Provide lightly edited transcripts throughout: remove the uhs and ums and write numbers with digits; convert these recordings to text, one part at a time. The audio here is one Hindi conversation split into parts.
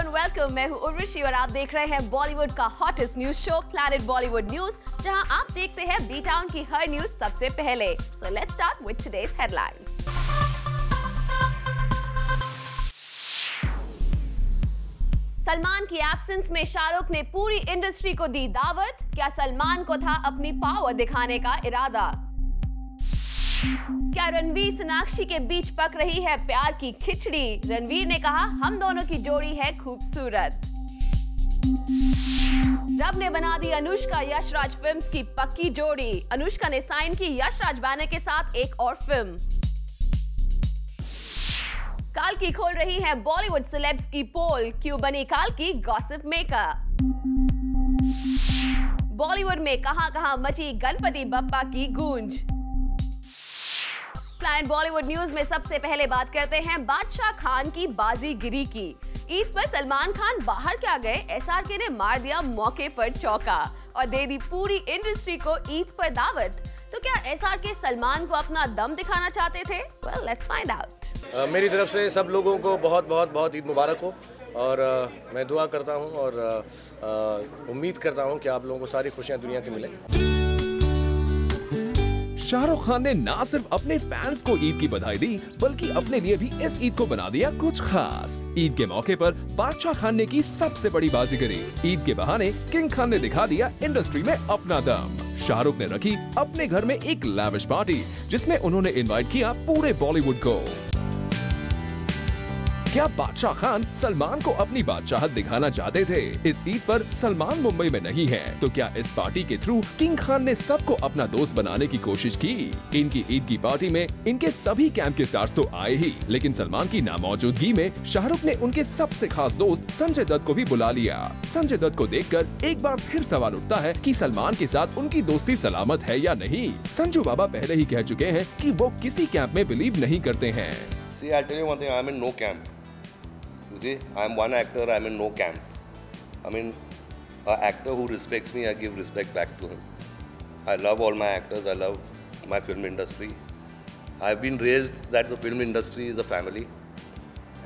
वेलकम, मैं हूं उर्वशी और आप देख रहे हैं बॉलीवुड का hottest news show planet Bollywood news, जहां आप देखते हैं बी टाउन की हर न्यूज सबसे पहले। So let's start with today's headlines. Salman की एब्सेंस में शाहरुख ने पूरी इंडस्ट्री को दी दावत। क्या सलमान को था अपनी पावर दिखाने का इरादा? क्या रणवीर सोनाक्षी के बीच पक रही है प्यार की खिचड़ी? रणवीर ने कहा हम दोनों की जोड़ी है खूबसूरत। रब ने बना दी अनुष्का यशराज फिल्म्स की पक्की जोड़ी। अनुष्का ने साइन की यशराज बैनर के साथ एक और फिल्म। काल की खोल रही है बॉलीवुड सेलेब्स की पोल। क्यों बनी काल की गॉसिप मेकर? बॉलीवुड में कहां-कहां मची गणपति बप्पा की गूंज। प्लैनेट बॉलीवुड न्यूज में सबसे पहले बात करते हैं बादशाह खान की बाजीगिरी की। ईद पर सलमान खान बाहर क्या गए, एसआरके ने मार दिया मौके पर चौका और दे दी पूरी इंडस्ट्री को ईद पर दावत। तो क्या एसआरके सलमान को अपना दम दिखाना चाहते थे? Well, let's find out. मेरी तरफ से सब लोगों को बहुत बहुत बहुत ईद मुबारक हो और मैं दुआ करता हूं और उम्मीद करता हूं कि आप लोगों को सारी खुशियां दुनिया की मिले। शाहरुख खान ने ना सिर्फ अपने फैंस को ईद की बधाई दी, बल्कि अपने लिए भी इस ईद को बना दिया कुछ खास। ईद के मौके पर बादशाह खान ने की सबसे बड़ी बाजीगरी। ईद के बहाने किंग खान ने दिखा दिया इंडस्ट्री में अपना दम। शाहरुख ने रखी अपने घर में एक लैविश पार्टी, जिसमें उन्होंने इनवाइट किया पूरे बॉलीवुड को। क्या बादशाह खान सलमान को अपनी बादशाहत दिखाना चाहते थे? इस ईद पर सलमान मुंबई में नहीं है, तो क्या इस पार्टी के थ्रू किंग खान ने सबको अपना दोस्त बनाने की कोशिश की? इनकी ईद की पार्टी में इनके सभी कैंप के स्टार्स तो आए ही, लेकिन सलमान की नामौजूदगी में शाहरुख ने उनके सबसे खास दोस्त संजय दत्त को भी बुला लिया। संजय दत्त को देखकर एक बार फिर सवाल उठता है कि सलमान के साथ उनकी दोस्ती सलामत है या नहीं। संजू बाबा पहले ही कह चुके हैं कि वो किसी कैंप में बिलीव नहीं करते हैं। See, I'll tell you one thing, I'm in no camp. You see, I'm one actor, I'm in no camp. I mean, an actor who respects me, I give respect back to him. I love all my actors, I love my film industry. I've been raised that the film industry is a family.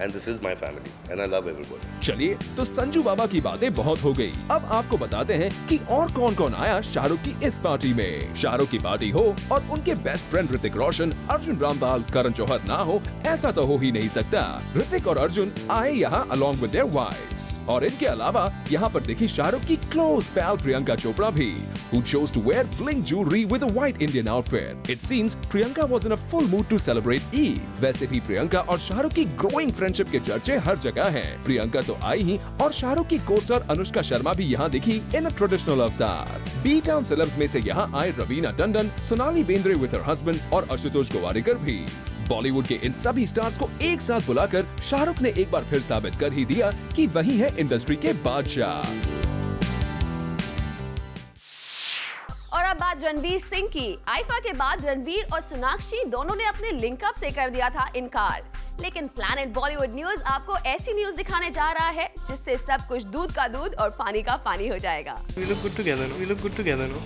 And this is my family, and I love everybody. चलिए, तो संजू बाबा की बातें बहुत हो गई। अब आपको बताते हैं कि और कौन-कौन आया शाहरुख की इस पार्टी में। शाहरुख की पार्टी हो और उनके बेस्ट फ्रेंड ऋतिक रोशन, अर्जुन रामपाल, करण जौहर ना हो, ऐसा तो हो ही नहीं सकता। ऋतिक और अर्जुन आए यहाँ along with their wives, और इनके अलावा यहाँ पर देखी शाहरुख की क्लोज पैल प्रियंका चोपड़ा भी, who chose to wear bling jewelry with a white Indian outfit. It seems Priyanka was in a full mood to celebrate Eid. वैसे भी प्रियंका और शाहरुख की ग्रोइंग फ्रेंडशिप के चर्चे हर जगह हैं। प्रियंका तो आई ही, और शाहरुख की को-स्टार अनुष्का शर्मा भी यहाँ दिखी इन अ ट्रेडिशनल अवतार। बी टाउन सेलेब्स में से यहाँ आए Raveena Tandon, Sonali Bendre with her husband और आशुतोष गोवारिकर भी। बॉलीवुड के इन सभी स्टार्स को एक साथ बुलाकर शाहरुख ने एक बार फिर साबित कर ही दिया कि वही है इंडस्ट्री के बादशाह। और अब बात रणवीर सिंह की। आईफा के बाद रणवीर और सोनाक्षी दोनों ने अपने लिंकअप से कर दिया था इनकार, लेकिन प्लैनेट बॉलीवुड न्यूज आपको ऐसी न्यूज दिखाने जा रहा है जिससे सब कुछ दूध का दूध और पानी का पानी हो जाएगा। We look good together, no? We look good together, no?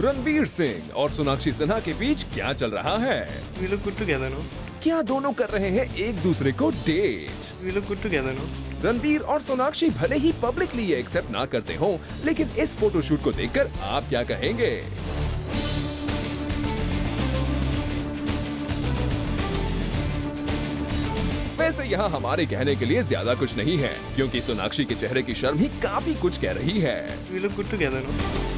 Ranveer Singh और सोनाक्षी सिन्हा के बीच क्या चल रहा है? We look good together, no? क्या दोनों कर रहे हैं एक दूसरे को date? We look good together, no? Ranveer और सोनाक्षी भले ही पब्लिकली ये एक्सेप्ट ना करते हो, लेकिन इस फोटोशूट को देखकर आप क्या कहेंगे? वैसे यहाँ हमारे कहने के लिए ज्यादा कुछ नहीं है, क्योंकि सोनाक्षी के चेहरे की शर्म ही काफी कुछ कह रही है। We look good together, no?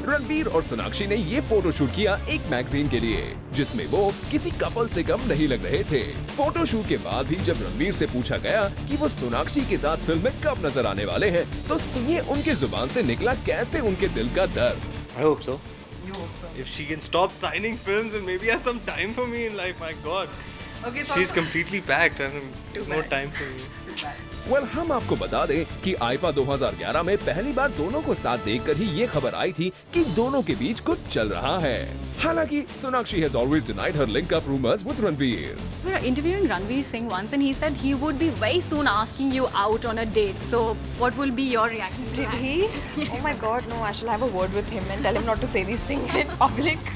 Ranveer और सोनाक्षी ने ये फोटोशूट किया एक मैगजीन के लिए, जिसमें वो किसी कपल से कम नहीं लग रहे थे। फोटोशूट के बाद भी जब रणवीर से पूछा गया कि वो सोनाक्षी के साथ फिल्म में कब नजर आने वाले हैं, तो सुनिए उनके जुबान से निकला कैसे उनके दिल का दर्द। I hope so. You hope so. If she can stop signing films and maybe has some time for me in life, my God. Okay, She's completely packed and there's no time for me. Well, हम आपको बता दें कि आईफा 2011 में पहली बार दोनों को साथ देखकर ही ये खबर आई थी कि दोनों के बीच कुछ चल रहा है। हालांकि Sonakshi has always denied her link-up rumors with Ranveer. We were interviewing Ranveer Singh once and he said he would be very soon asking you out on a date. So what will be your reaction? Did he? Oh my god, no, I shall have a word with him and tell him not to say these things in public.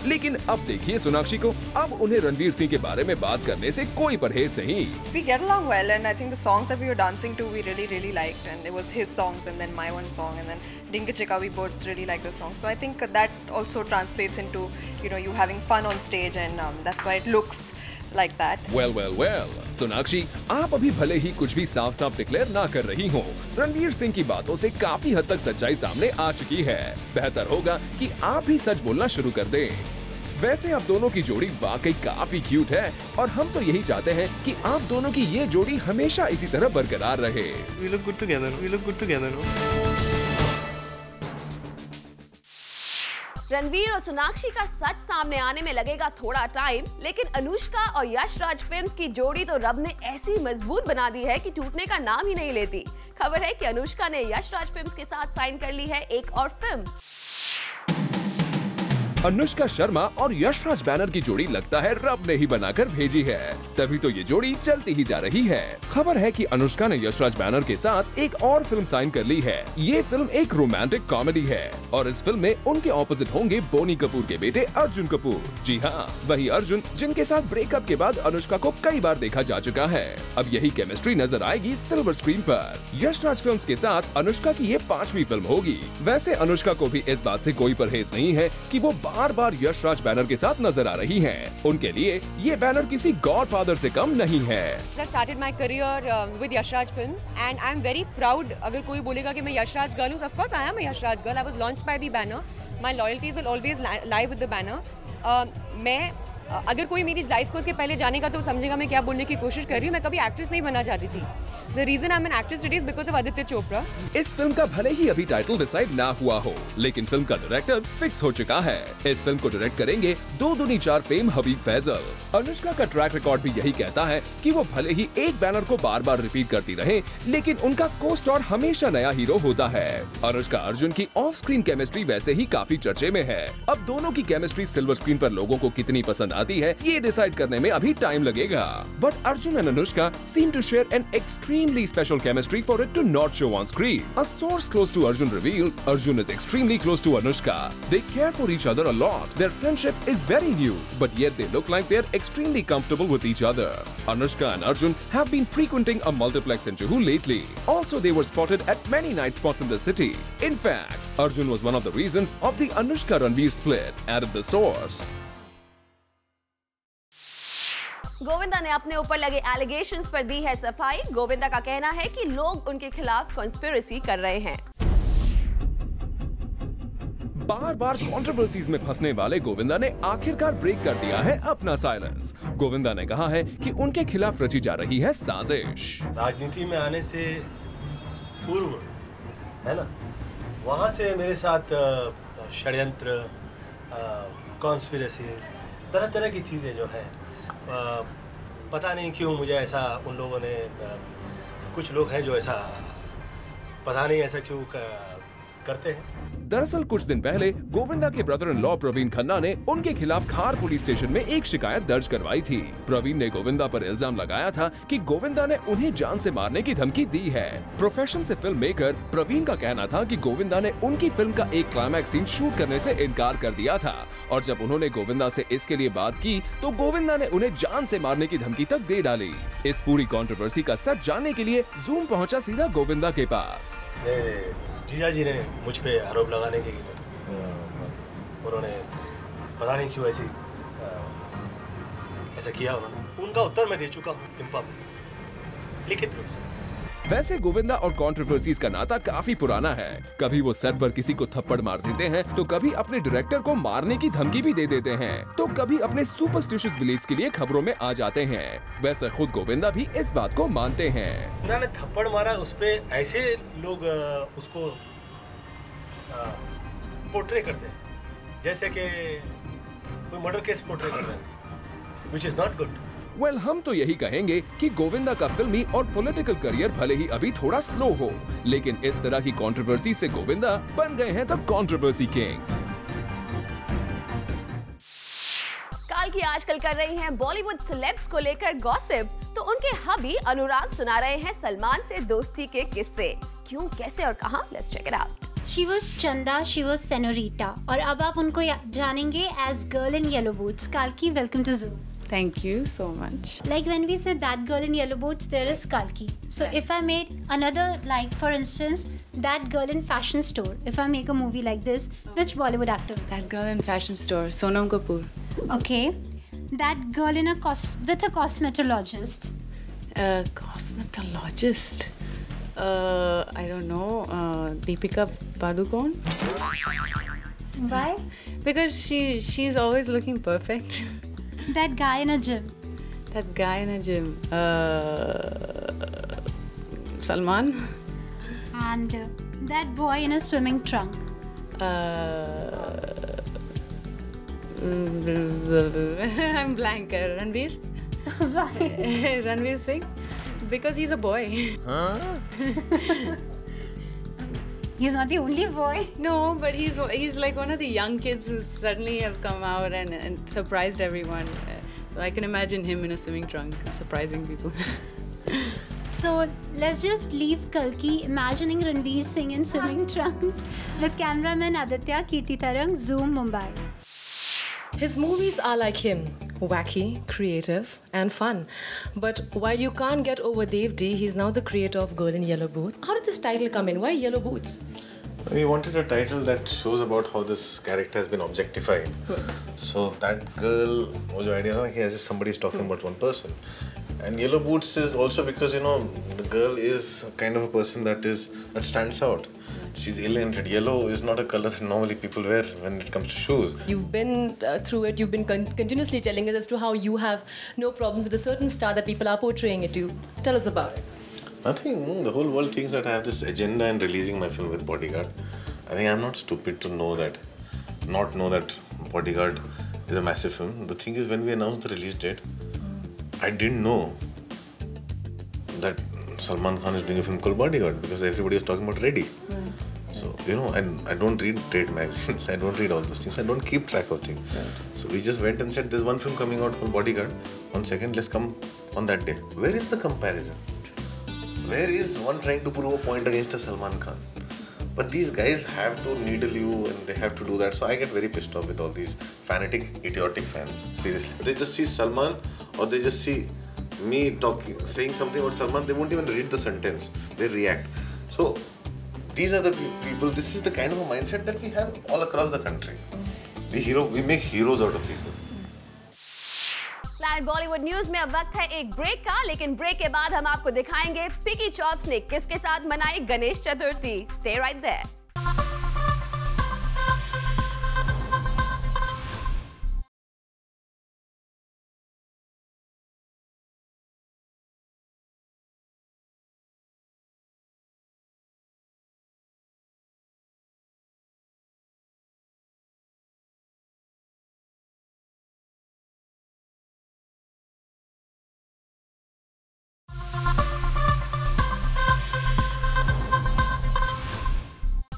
लेकिन अब देखिए सोनाक्षी को, अब उन्हें रणवीर सिंह के बारे में बात करने से कोई परहेज नहीं। We get along well and I think the songs that we were dancing to we really liked and it was his songs and then my one song and then Dinka Chika we both really like the song. So I think that also translates into, you know, you having fun on stage and that's why it looks like that. Well, Sonakshi, आप अभी भले ही कुछ भी साफ डिक्लेयर ना कर रही हो, रणवीर सिंह की बातों से काफी हद तक सच्चाई सामने आ चुकी है। बेहतर होगा कि आप भी सच बोलना शुरू कर दें। वैसे अब दोनों की जोड़ी वाकई काफी क्यूट है और हम तो यही चाहते हैं कि आप दोनों की ये जोड़ी हमेशा इसी तरह बरकरार रहे। We look good together. We look good together. Ranveer और सोनाक्षी का सच सामने आने में लगेगा थोड़ा टाइम, लेकिन अनुष्का और यश राज फिल्म्स की जोड़ी तो रब ने ऐसी मजबूत बना दी है कि टूटने का नाम ही नहीं लेती। खबर है कि अनुष्का ने यश राज फिल्म्स के साथ साइन कर ली है एक और फिल्म। अनुष्का शर्मा और यश राज बैनर की जोड़ी लगता है रब ने ही बनाकर भेजी है, तभी तो ये जोड़ी चलती ही जा रही है। खबर है कि अनुष्का ने यश राज बैनर के साथ एक और फिल्म साइन कर ली है। ये फिल्म एक रोमांटिक कॉमेडी है और इस फिल्म में उनके ऑपोजिट होंगे बोनी कपूर के बेटे अर्जुन कपूर। जी हाँ, वही अर्जुन जिनके साथ ब्रेकअप के बाद अनुष्का को कई बार देखा जा चुका है। अब यही केमिस्ट्री नजर आएगी सिल्वर स्क्रीन पर। यश राज फिल्म्स के साथ अनुष्का की ये 5वीं फिल्म होगी। वैसे अनुष्का को भी इस बात से कोई परहेज नहीं है कि वो बार यश राज बैनर के साथ नजर आ रही हैं। उनके लिए ये बैनर किसी गॉडफादर से कम नहीं है। I started my career with Yash Raj Films and I'm very proud. अगर कोई बोलेगा कि मैं यश राज गर्ल हूँ, of course I am a Yash Raj girl. I was launched by the banner. My loyalties will always lie with the banner. मैं अगर कोई मेरी लाइफ को उसके पहले जाने का तो समझेगा मैं क्या बोलने की कोशिश कर रही हूँ। मैं कभी एक्ट्रेस नहीं बनना चाहती थी। The reason I'm an actress today is because of Aditya Chopra. इस फिल्म का भले ही अभी टाइटल डिसाइड ना हुआ हो, लेकिन फिल्म का डायरेक्टर फिक्स हो चुका है। इस फिल्म को डायरेक्ट करेंगे 2 दूनी 4 फेम हबीब फैजल। अनुष्का का ट्रैक रिकॉर्ड भी यही कहता है कि वो भले ही एक बैनर को बार रिपीट करती रहे, लेकिन उनका को स्टार हमेशा नया हीरो होता है। अनुष्का अर्जुन की ऑफ स्क्रीन केमिस्ट्री वैसे ही काफी चर्चे में है। अब दोनों की केमिस्ट्री सिल्वर स्क्रीन पर लोगों को कितनी पसंद आती है, ये डिसाइड करने में अभी टाइम लगेगा। But Arjun and Anushka seem to share an extremely special chemistry for it to not show on screen. A source close to Arjun revealed Arjun is extremely close to Anushka. They care for each other a lot. Their friendship is very new, but yet they look like they're extremely comfortable with each other. Anushka and Arjun have been frequenting a multiplex in Juhu lately. Also, they were spotted at many night spots in the city. In fact, Arjun was one of the reasons of the Anushka-Ranveer split, added the source. Govinda ने अपने ऊपर लगे एलिगेशंस पर दी है सफाई। गोविंदा का कहना है कि लोग उनके खिलाफ कॉन्स्पिरेसी कर रहे हैं। बार कंट्रोवर्सीज में फंसने वाले गोविंदा ने आखिरकार ब्रेक कर दिया है अपना साइलेंस। गोविंदा ने कहा है कि उनके खिलाफ रची जा रही है साजिश। राजनीति में आने से पूर्व, है ना, वहाँ से मेरे साथ षड्यंत्र, कॉन्स्पिरेसीज, तरह की चीजें जो है, पता नहीं क्यों मुझे ऐसा उन लोगों ने, कुछ लोग हैं जो ऐसा पता नहीं ऐसा क्यों करते हैं। दरअसल कुछ दिन पहले गोविंदा के brother in law Praveen Khanna ने उनके खिलाफ खार पुलिस स्टेशन में एक शिकायत दर्ज करवाई थी। प्रवीण ने गोविंदा पर इल्जाम लगाया था कि गोविंदा ने उन्हें जान से मारने की धमकी दी है। प्रोफेशन से फिल्म मेकर प्रवीण का कहना था कि गोविंदा ने उनकी फिल्म का एक क्लाइमैक्स सीन शूट करने से इनकार कर दिया था और जब उन्होंने गोविंदा से इसके लिए बात की तो गोविंदा ने उन्हें जान से मारने की धमकी तक दे डाली। इस पूरी कंट्रोवर्सी का सच जानने के लिए जूम पहुंचा सीधा गोविंदा के पास। जीजा जी ने मुझ पे आरोप लगाने की, उन्होंने पता नहीं क्यों ऐसा किया उन्होंने। उनका उत्तर मैं दे चुका हूँ लिखित रूप से। वैसे गोविंदा और कंट्रोवर्सीज का नाता काफी पुराना है। कभी वो सेट पर किसी को थप्पड़ मार देते हैं, तो कभी अपने डायरेक्टर को मारने की धमकी भी दे देते हैं, तो कभी अपने सुपरस्टिशियस बिलीव्स के लिए खबरों में आ जाते हैं। वैसे खुद गोविंदा भी इस बात को मानते हैं। उन्होंने थप्पड़ मारा, उस पे ऐसे लोग उसको पोर्ट्रे करते हैं जैसे कि कोई मर्डर केस पोर्ट्रे कर रहे हैं, which is not good. Well हम तो यही कहेंगे कि गोविंदा का फिल्मी और पॉलिटिकल करियर भले ही अभी थोड़ा स्लो हो, लेकिन इस तरह की कंट्रोवर्सी से गोविंदा बन गए हैं द कंट्रोवर्सी किंग। काल्की आजकल कर रही हैं बॉलीवुड सेलेब्स को लेकर गॉसिप, तो उनके हबी अनुराग सुना रहे हैं सलमान से दोस्ती के किस्से। क्यों, कैसे और कहां? Let's check it out. She was Chanda, she was Senorita, और अब आप उनको जानेंगे as Girl in Yellow Boots. Kalki, welcome to Zoom. Thank you so much. Like when we say that girl in yellow boots, there is Kalki. So if I made another, like for instance, that girl in fashion store, if I make a movie like this, which Bollywood actor? That girl in fashion store, Sonam Kapoor. Okay. That girl in with a cosmetologist. Cosmetologist? I don't know. Deepika Padukone? Why? Because she's always looking perfect. That guy in a gym. That guy in a gym. Salman. And that boy in a swimming trunk. I'm blank. Ranveer. Why? Ranveer Singh. Because he's a boy. He's not the only boy. No, but he's like one of the young kids who suddenly have come out and surprised everyone. So I can imagine him in a swimming trunk surprising people. So let's just leave Kalki imagining Ranveer Singh in swimming trunks with cameraman Aditya, Kirti Tarang, Zoom, Mumbai. His movies are like him, wacky, creative and fun. But while you can't get over Dev D, he's now the creator of Girl in Yellow Boots. How did this title come in? Why Yellow Boots? We wanted a title that shows about how this character has been objectified. So that girl was the idea as if somebody is talking about one person. And Yellow Boots is also because, you know, the girl is kind of a person that stands out. She's alienated. Yellow is not a color that normally people wear when it comes to shoes. You've been through it. You've been continuously telling us as to how you have no problems with a certain star that people are portraying it to. Tell us about it. Nothing. The whole world thinks that I have this agenda in releasing my film with Bodyguard. I think I'm not stupid to not know that Bodyguard is a massive film. The thing is, when we announced the release date, I didn't know that Salman Khan is doing a film called Bodyguard because everybody is talking about Ready. So, you know, and I don't read trade magazines, I don't read all those things, I don't keep track of things. So we just went and said, there's one film coming out called Bodyguard. 1 second, let's come on that day. Where is the comparison? Where is one trying to prove a point against a Salman Khan? But these guys have to needle you and they have to do that. So I get very pissed off with all these fanatic, idiotic fans. Seriously. They just see Salman or they just see me saying something about Salman, they won't even read the sentence. They react. So these are the people, this is the kind of a mindset that we have all across the country. We make heroes out of people. Planet Bollywood news में अब वक्त है एक ब्रेक का, लेकिन ब्रेक के बाद हम आपको दिखाएंगे पिकी चॉप्स ने किसके साथ मनाई Ganesh Chaturthi. Stay right there.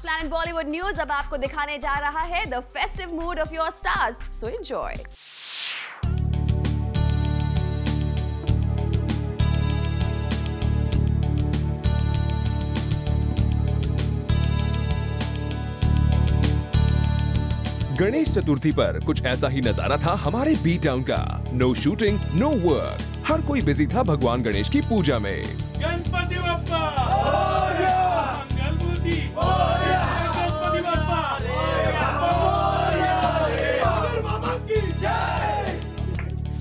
Planet Bollywood news अब आपको दिखाने जा रहा है the festive mood of your stars, so enjoy. Ganesh Chaturthi पर कुछ ऐसा ही नजारा था हमारे बी टाउन का। नो शूटिंग, नो वर्क, हर कोई बिजी था भगवान गणेश की पूजा में। गणपति बप्पा मोरया, मंगलमूर्ति मोरया, गणपति बप्पा मोरया।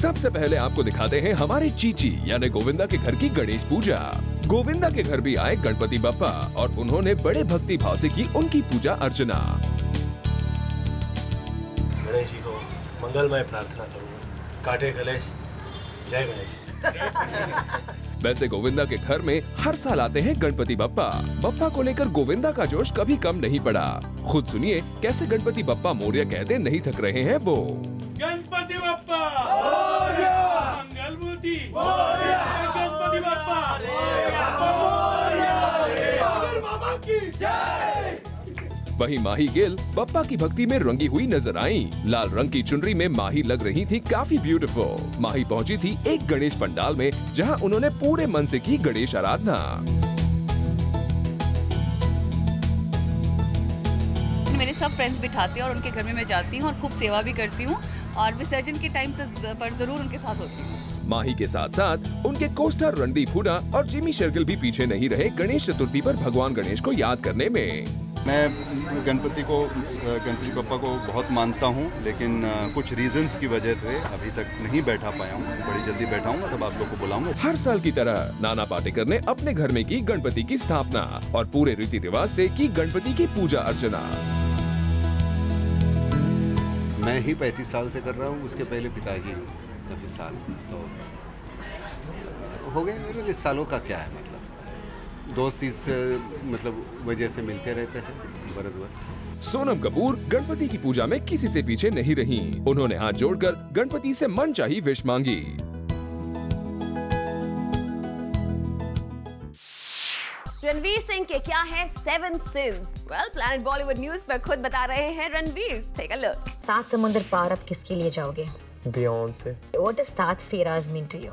सबसे पहले आपको दिखाते हैं हमारे चीची यानी गोविंदा के घर की गणेश पूजा। गोविंदा के घर भी आए गणपति बप्पा और उन्होंने बड़े भक्ति भाव से की उनकी पूजा अर्चना। गणेश जी को मंगलमय प्रार्थना करूंगा। काटे कलेश, जय गणेश। वैसे गोविंदा के घर में हर साल आते हैं गणपति बप्पा। बप्पा को लेकर गोविंदा का जोश कभी कम नहीं पड़ा। खुद सुनिए कैसे गणपति बप्पा मोरया कहते नहीं थक रहे हैं वो। गणपति बप्पा मोरया, मंगलमूर्ति गणपति बप्पा बाबा की जय। वहीं माही गिल बप्पा की भक्ति में रंगी हुई नजर आईं। लाल रंग की चुनरी में माही लग रही थी काफी ब्यूटीफुल। माही पहुंची थी एक गणेश पंडाल में जहां उन्होंने पूरे मन से की गणेश आराधना। मेरे सब फ्रेंड्स बिठाते हैं और उनके घर में मैं जाती हूँ और खूब सेवा भी करती हूँ और विसर्जन के टाइम पर जरूर उनके साथ होती हूँ। माही के साथ साथ उनके कोस्टार रणदीप हुडा और जिमी शेरगिल भी पीछे नहीं रहे गणेश चतुर्थी पर भगवान गणेश को याद करने में। मैं गणपति बप्पा को बहुत मानता हूँ, लेकिन कुछ रीजंस की वजह से अभी तक नहीं बैठा पाया हूँ। बड़ी जल्दी बैठाऊंगा तब आप लोग को बुलाऊंगा। हर साल की तरह नाना पाटेकर ने अपने घर में की गणपति की स्थापना और पूरे रीति रिवाज से की गणपति की पूजा अर्चना। मैं ही 35 साल से कर रहा हूँ, उसके पहले पिताजी काफी साल, तो हो गए मेरे सालों का क्या है, मतलब दोस्त इस मतलब वजह से मिलते रहते हैं बरस भर। सोनम कपूर गणपति की पूजा में किसी से पीछे नहीं रहीं। उन्होंने हाथ जोड़कर गणपति से मनचाही विश मांगी। रणवीर सिंह के क्या है 7 since? Well, planet Bollywood news पर खुद बता रहे हैं रणवीर। Take a look. 7 समुंदर पार आप किसके लिए जाओगे? Beyonce. What does 7 फेराज mean to you?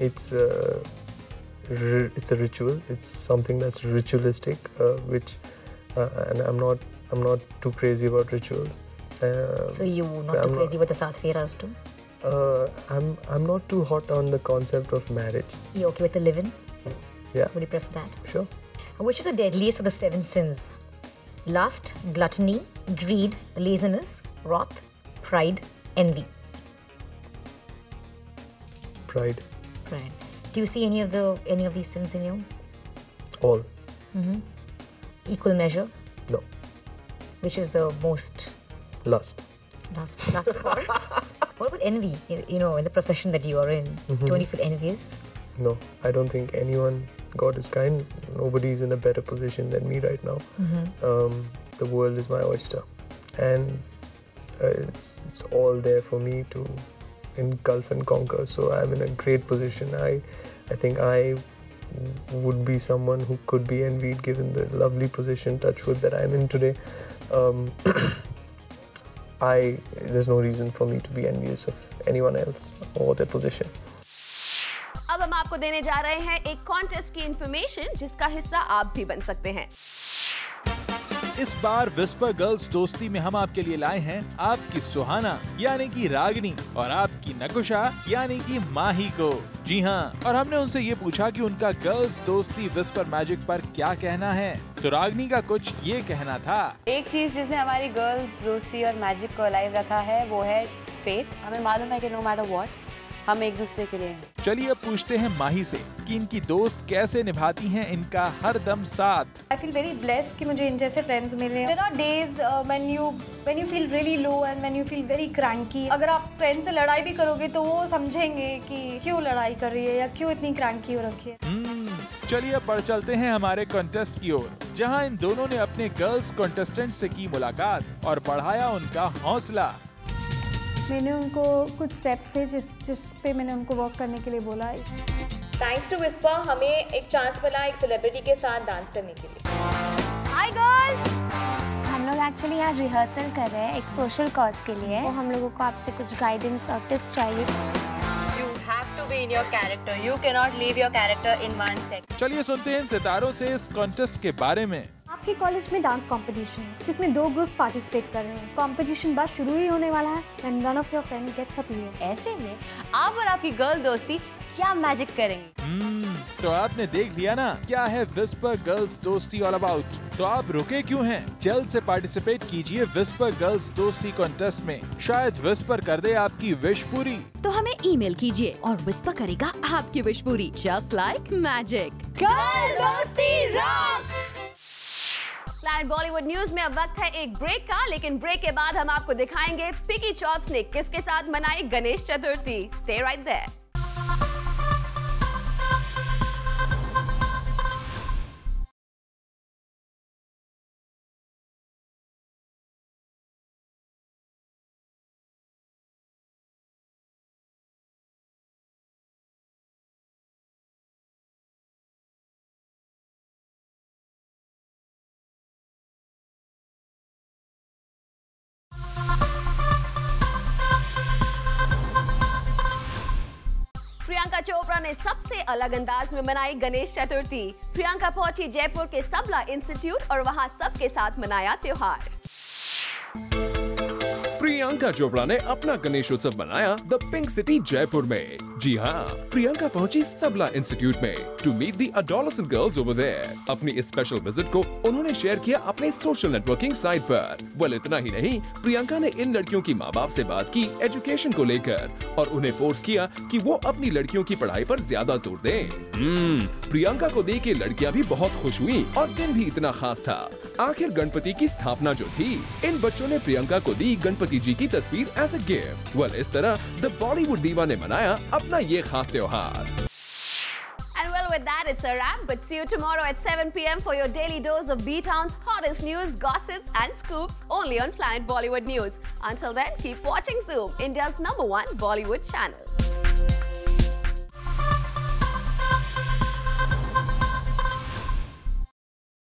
It's a ritual. It's something that's ritualistic, which and I'm not too crazy about rituals. So you not too crazy with the 7 feras too? I'm not too hot on the concept of marriage. You okay with the live-in? Yeah. Would you prefer that? Sure. Which is the deadliest of the 7 sins? Lust, gluttony, greed, laziness, wrath, pride, envy. Pride. Pride. Do you see any of these sins in you? All. Equal measure? No. Which is the most? Lust. Lust. What about envy? You know, in the profession that you are in, don't you feel envious? No, I don't think anyone. God is kind. Nobody's in a better position than me right now. The world is my oyster, and it's all there for me to engulf and conquer. So I'm in a great position. I think I would be someone who could be envied given the lovely position, touch wood, that I'm in today. There's no reason for me to be envious of anyone else or their position. अब हम आपको देने जा रहे हैं एक कॉन्टेस्ट की इंफॉर्मेशन जिसका हिस्सा आप भी बन सकते हैं। इस बार विस्पर गर्ल्स दोस्ती में हम आपके लिए लाए हैं आपकी सुहाना यानी कि रागिनी और आपकी नकुशा यानी कि माही को। जी हाँ, और हमने उनसे ये पूछा कि उनका गर्ल्स दोस्ती विस्पर मैजिक पर क्या कहना है। तो रागिनी का कुछ ये कहना था। एक चीज जिसने हमारी गर्ल्स दोस्ती और मैजिक को अलाइव रखा है वो है फेथ। हमें मालूम है कि नो मैटर व्हाट हम एक दूसरे के लिए हैं। चलिए अब पूछते हैं माही से कि इनकी दोस्त कैसे निभाती हैं इनका हर दम साथ। I feel very blessed कि मुझे इन जैसे फ्रेंड्स मिले। There are days when you feel really low and when you feel very cranky. अगर आप फ्रेंड से लड़ाई भी करोगे तो वो समझेंगे कि क्यों लड़ाई कर रही है या क्यों इतनी क्रैंकी हो रखी है। चलिए अब बढ़ चलते हैं हमारे कॉन्टेस्ट की ओर, जहां इन दोनों ने अपने गर्ल्स कॉन्टेस्टेंट से की मुलाकात और बढ़ाया उनका हौसला। मैंने उनको कुछ स्टेप्स थे जिस पे मैंने उनको वर्क करने के लिए बोला। थैंक्स टू विस्पर हमें एक चांस मिला एक सेलिब्रिटी के साथ डांस करने के लिए। हाय गर्ल्स, हम लोग एक्चुअली यहाँ रिहर्सल कर रहे हैं एक सोशल कॉज के लिए। तो हम लोगों को आपसे कुछ गाइडेंस और टिप्स चाहिए। You have to be in your character. You cannot leave your character in one set. चलिए सुनते हैं इन सितारों से इस कॉन्टेस्ट के बारे में। आपके कॉलेज में डांस कंपटीशन है जिसमें 2 ग्रुप पार्टिसिपेट कर रहे हैं। कंपटीशन बस शुरू ही होने वाला है and one of your friend gets a period। ऐसे में आप और आपकी गर्ल दोस्ती क्या मैजिक करेंगे? तो आपने देख लिया ना क्या है विस्पर गर्ल्स दोस्ती ऑल अबाउट। तो आप रुके क्यों हैं? जल्द से पार्टिसिपेट कीजिए विस्पर गर्ल्स दोस्ती कॉन्टेस्ट में। शायद विस्पर कर दे आपकी विश पूरी। तो हमें ईमेल कीजिए और विस्पर करेगा आपकी विश पूरी। Just like magic. गर्ल दोस्ती रॉक्स। प्लैनेट बॉलीवुड न्यूज में अब वक्त है एक ब्रेक का, लेकिन ब्रेक के बाद हम आपको दिखाएंगे पिकी चॉप्स ने किसके साथ मनाई Ganesh Chaturthi. Stay right there. Priyanka Chopra ने सबसे अलग अंदाज में मनाई गणेश चतुर्थी। प्रियंका पहुंची जयपुर के सबला इंस्टीट्यूट और वहां सबके साथ मनाया त्योहार। प्रियंका चोपड़ा ने अपना गणेश उत्सव मनाया द पिंक सिटी जयपुर में। जी हाँ, प्रियंका पहुंची सबला इंस्टीट्यूट में to meet the adolescent girls over there. अपनी इस स्पेशल विजिट को उन्होंने शेयर किया अपने सोशल नेटवर्किंग साइट पर। वेल, इतना ही नहीं, प्रियंका ने इन लड़कियों की माँ बाप से बात की एजुकेशन को लेकर और उन्हें फोर्स किया कि वो अपनी लड़कियों की पढ़ाई पर ज्यादा जोर दें। प्रियंका को देख के लड़कियां भी बहुत खुश हुई और दिन भी इतना खास था। आखिर गणपति की स्थापना जो थी, इन बच्चों ने प्रियंका को दी गणपति जी की तस्वीर एज अ गिफ्ट। वेल, इस तरह द बॉलीवुड दीवा ने मनाया अपना ये खास त्योहार। And well, with that, it's a wrap. But see you tomorrow at 7 p.m. for your daily dose of B-Town's hottest news, gossips, and scoops only on Planet Bollywood News. Until then, keep watching Zoom, India's #1 Bollywood channel.